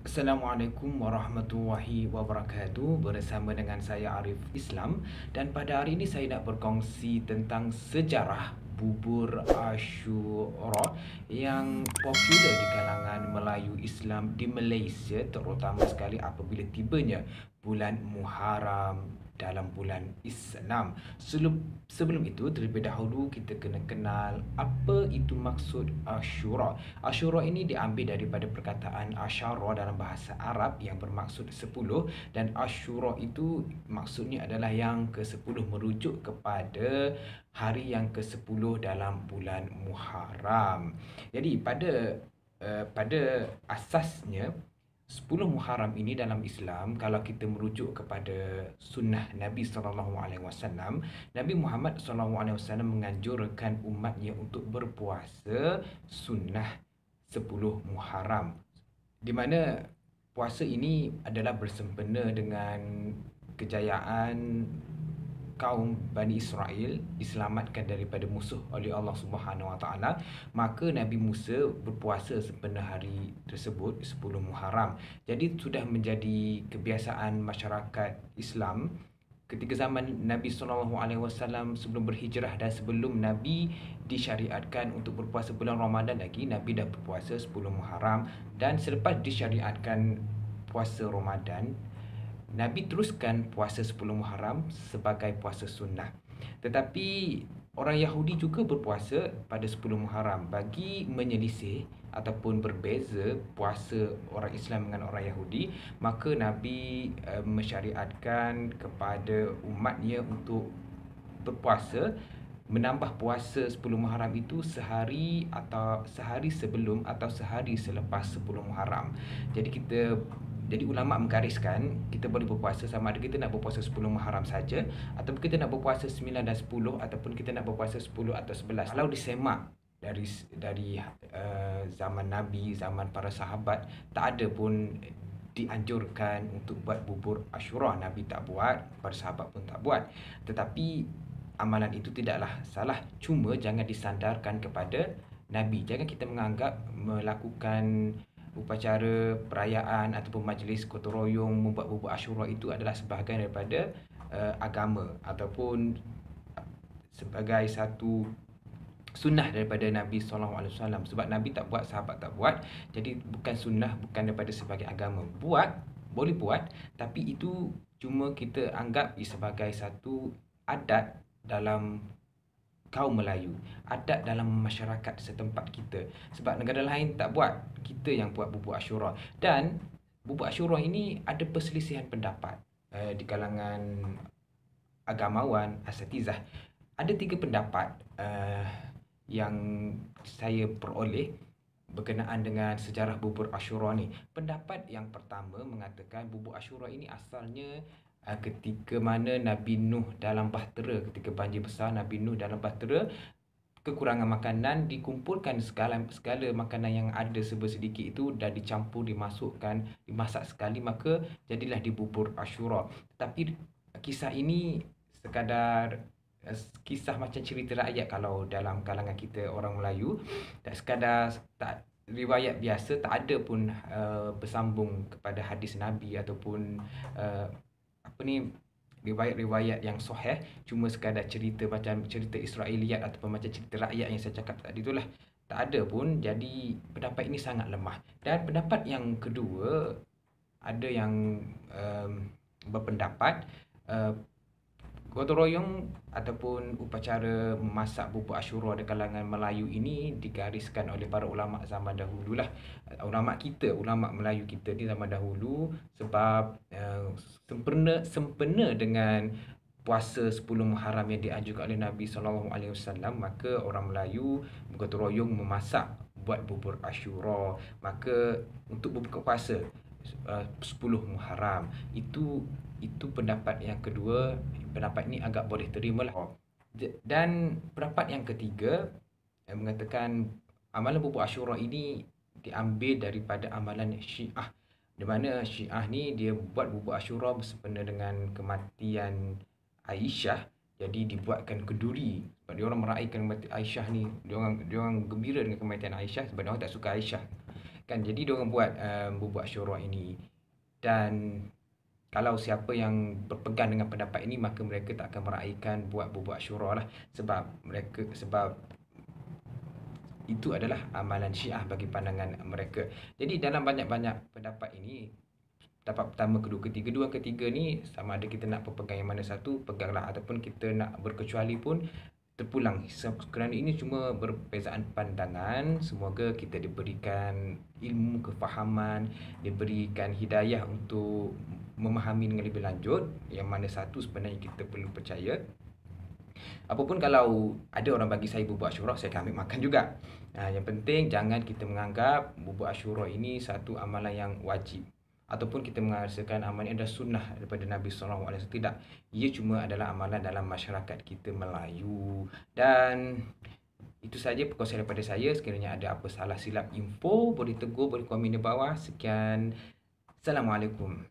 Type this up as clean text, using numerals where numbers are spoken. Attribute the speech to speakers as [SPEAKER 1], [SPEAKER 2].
[SPEAKER 1] Assalamualaikum warahmatullahi wabarakatuh. Bersama dengan saya Arif Islam, dan pada hari ini saya nak berkongsi tentang sejarah bubur Asyura yang popular di kalangan Melayu Islam di Malaysia, terutama sekali apabila tibanya bulan Muharram dalam bulan Islam. Sebelum itu, terlebih dahulu kita kena kenal apa itu maksud Asyura. Asyura ini diambil daripada perkataan Asyara dalam bahasa Arab yang bermaksud 10, dan Asyura itu maksudnya adalah yang ke-10, merujuk kepada hari yang ke-10 dalam bulan Muharram. Jadi pada asasnya 10 Muharram ini dalam Islam, kalau kita merujuk kepada sunnah Nabi SAW, Nabi Muhammad SAW menganjurkan umatnya untuk berpuasa sunnah 10 Muharram, di mana puasa ini adalah bersempena dengan kejayaan kaum Bani Israel diselamatkan daripada musuh oleh Allah Subhanahu Wa Taala. Maka Nabi Musa berpuasa sempena hari tersebut 10 Muharram. Jadi sudah menjadi kebiasaan masyarakat Islam ketika zaman Nabi SAW sebelum berhijrah, dan sebelum Nabi disyariatkan untuk berpuasa bulan Ramadan lagi, Nabi dah berpuasa 10 Muharram, dan selepas disyariatkan puasa Ramadan, Nabi teruskan puasa 10 Muharram sebagai puasa sunnah. Tetapi orang Yahudi juga berpuasa pada 10 Muharram. Bagi menyelisih ataupun berbeza puasa orang Islam dengan orang Yahudi, maka Nabi mensyariatkan kepada umatnya untuk berpuasa, menambah puasa 10 Muharram itu sehari atau sehari sebelum atau sehari selepas 10 Muharram. Jadi ulama menggariskan kita boleh berpuasa sama ada kita nak berpuasa 10 Muharram saja, ataupun kita nak berpuasa 9 dan 10, ataupun kita nak berpuasa 10 atau 11. Kalau disemak dari zaman Nabi, zaman para sahabat, tak ada pun dianjurkan untuk buat bubur Asyura. Nabi tak buat, para sahabat pun tak buat. Tetapi amalan itu tidaklah salah, cuma jangan disandarkan kepada Nabi. Jangan kita menganggap melakukan upacara perayaan ataupun majlis gotong royong membuat bubur Asyura itu adalah sebahagian daripada agama ataupun sebagai satu sunnah daripada Nabi SAW. Sebab Nabi tak buat, sahabat tak buat, jadi bukan sunnah, bukan daripada sebagai agama. Buat, boleh buat, tapi itu cuma kita anggap sebagai satu adat dalam kaum Melayu, adat dalam masyarakat setempat kita. Sebab negara lain tak buat, kita yang buat bubur Asyura. Dan bubur Asyura ini ada perselisihan pendapat di kalangan agamawan, asatizah. Ada 3 pendapat yang saya peroleh berkenaan dengan sejarah bubur Asyura ni. Pendapat yang pertama mengatakan bubur Asyura ini asalnya ketika mana Nabi Nuh dalam bahtera, ketika banjir besar, Nabi Nuh dalam bahtera, kekurangan makanan, dikumpulkan segala makanan yang ada serba sedikit itu dan dicampur, dimasukkan, dimasak sekali, maka jadilah di bubur Asyura. Tapi kisah ini sekadar kisah macam cerita rakyat kalau dalam kalangan kita orang Melayu, tak sekadar tak riwayat biasa, tak ada pun bersambung kepada hadis Nabi ataupun riwayat-riwayat yang sahih, cuma sekadar cerita macam cerita Israeliat ataupun macam cerita rakyat yang saya cakap tadi itulah. Tak ada pun. Jadi pendapat ini sangat lemah. Dan pendapat yang kedua, ada yang berpendapat gotong royong ataupun upacara memasak bubur Asyura di kalangan Melayu ini digariskan oleh para ulama zaman dahulu lah. Ulama kita, ulama Melayu kita di zaman dahulu, sebab sempena dengan puasa 10 Muharram yang dianjurkan oleh Nabi SAW, maka orang Melayu bergotong royong memasak buat bubur Asyura. Maka untuk berbuka puasa 10 Muharram itu pendapat yang kedua. Pendapat ini agak boleh terima lah. Dan pendapat yang ketiga mengatakan amalan bubur Asyura ini diambil daripada amalan Syiah, di mana Syiah ni dia buat bubur Asyura bersempena dengan kematian Aisyah. Jadi dibuatkan kenduri sebab dia orang meraihkan kematian Aisyah ni. Dia orang gembira dengan kematian Aisyah sebab dia orang tak suka Aisyah. kan. Jadi diorang buat bubur Asyura ini. Dan kalau siapa yang berpegang dengan pendapat ini, maka mereka tak akan meraihkan buat bubur Asyura lah, sebab itu adalah amalan Syiah bagi pandangan mereka. Jadi dalam banyak-banyak pendapat ini, pendapat pertama, kedua, ketiga, dua, ketiga ni sama ada kita nak berpegang yang mana satu, peganglah, ataupun kita nak berkecuali pun terpulang. Kerana ini cuma berbezaan pandangan. Semoga kita diberikan ilmu, kefahaman, diberikan hidayah untuk memahami dengan lebih lanjut yang mana satu sebenarnya kita perlu percaya. Apapun kalau ada orang bagi saya bubur Asyura, saya akan ambil makan juga. Yang penting jangan kita menganggap bubur Asyura ini satu amalan yang wajib, ataupun kita merasakan amalan ini adalah sunnah daripada Nabi SAW. Tidak, ia cuma adalah amalan dalam masyarakat kita Melayu. Dan itu saja perkongsian daripada saya. Sekiranya ada apa salah silap info, boleh tegur, boleh komen di bawah. Sekian. Assalamualaikum.